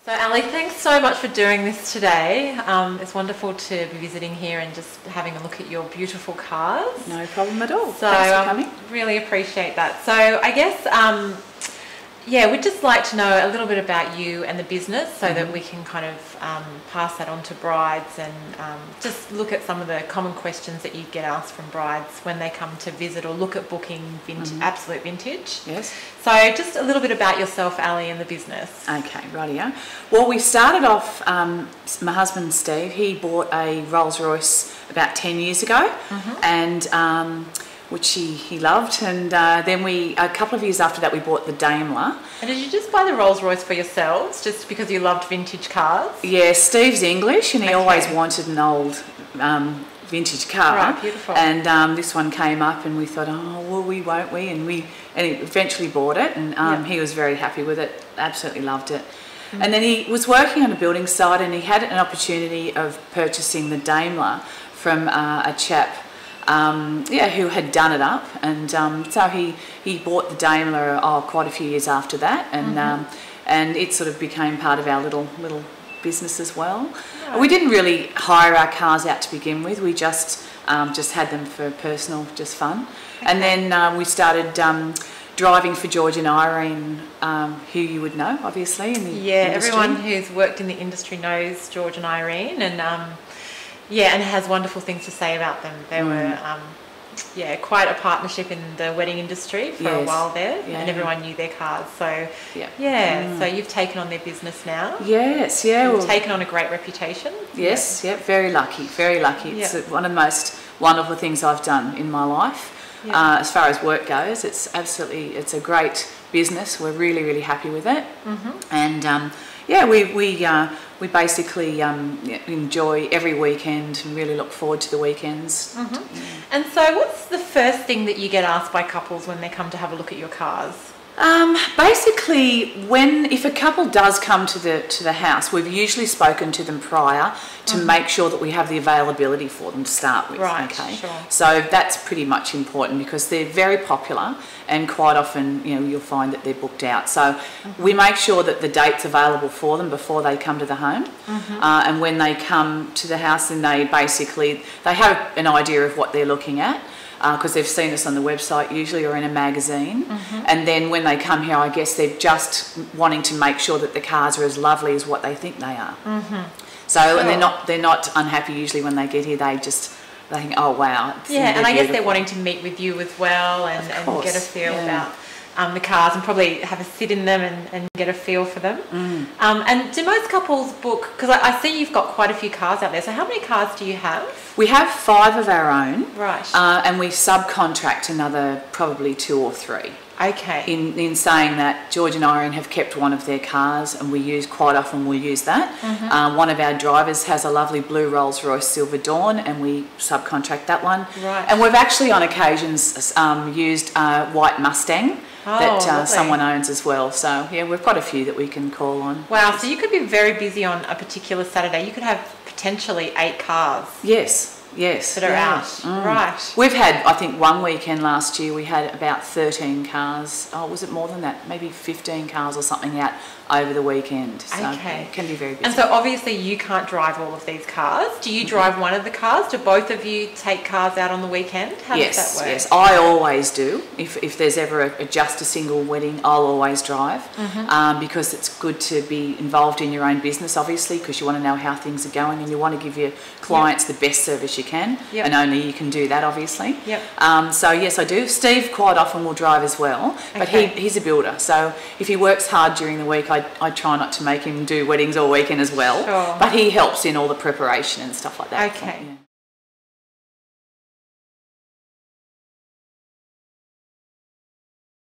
So Ali, thanks so much for doing this today. It's wonderful to be visiting here and just having a look at your beautiful cars. No problem at all. So Thanks for coming. Really appreciate that. So I guess, yeah, we'd just like to know a little bit about you and the business so that we can kind of pass that on to brides and just look at some of the common questions that you get asked from brides when they come to visit or look at booking Absolute Vintage. Yes. So just a little bit about yourself, Ali, and the business. Okay, rightio. Well, we started off, my husband Steve, he bought a Rolls Royce about 10 years ago and which he loved, and then a couple of years after that we bought the Daimler. And did you just buy the Rolls Royce for yourselves just because you loved vintage cars? Yeah, Steve's English and he always wanted an old vintage car. Right, beautiful. And this one came up and we thought, oh, well, won't we? And he eventually bought it, and he was very happy with it, absolutely loved it. And then he was working on a building site and he had an opportunity of purchasing the Daimler from a chap who had done it up, and so he bought the Daimler quite a few years after that, and it sort of became part of our little business as well. Right. We didn't really hire our cars out to begin with. We just had them for personal, just fun. Okay. And then we started driving for George and Irene, who you would know, obviously, in the industry. Everyone who's worked in the industry knows George and Irene, and and has wonderful things to say about them. They were, quite a partnership in the wedding industry for a while there, and everyone knew their cars. So, so you've taken on their business now. Yes, You've taken on a great reputation. Yes, very lucky, very lucky. It's one of the most wonderful things I've done in my life. As far as work goes, it's a great business. We're really, really happy with it. And we basically enjoy every weekend and really look forward to the weekends. And so what's the first thing that you get asked by couples when they come to have a look at your cars? Basically, if a couple does come to the house, we've usually spoken to them prior to make sure that we have the availability for them to start with. Right, okay. Sure. So that's pretty much important because they're very popular, and quite often, you'll find that they're booked out. So we make sure that the date's available for them before they come to the home, and when they come to the house, then they have an idea of what they're looking at. Because they've seen us on the website usually or in a magazine, and then when they come here, I guess they're just wanting to make sure that the cars are as lovely as what they think they are. So and they're not unhappy usually when they get here. They think, oh wow, and I guess they're wanting to meet with you as well and get a feel about the cars and probably have a sit in them and get a feel for them. And do most couples book, because I see you've got quite a few cars out there, so how many cars do you have? We have 5 of our own, right? And we subcontract another probably 2 or 3. Okay. In saying that, George and Irene have kept one of their cars, and we'll use that. One of our drivers has a lovely blue Rolls Royce Silver Dawn, and we subcontract that one. Right. And we've actually on occasions used a white Mustang that someone owns as well. So we've got a few that we can call on. Wow, so you could be very busy on a particular Saturday. You could have potentially 8 cars. Yes. That are out. Right. We've had, I think, one weekend last year we had about 13 cars. Oh, was it more than that? Maybe 15 cars or something out over the weekend. So it can be very busy. And so obviously you can't drive all of these cars. Do you drive one of the cars? Do both of you take cars out on the weekend? How does that work? Yes, I always do. If there's ever just a single wedding, I'll always drive because it's good to be involved in your own business, obviously, because you want to know how things are going and you want to give your clients the best service you can, and only you can do that, obviously. So yes, I do. Steve quite often will drive as well, but he's a builder, so if he works hard during the week, I try not to make him do weddings all weekend as well, but he helps in all the preparation and stuff like that. Okay.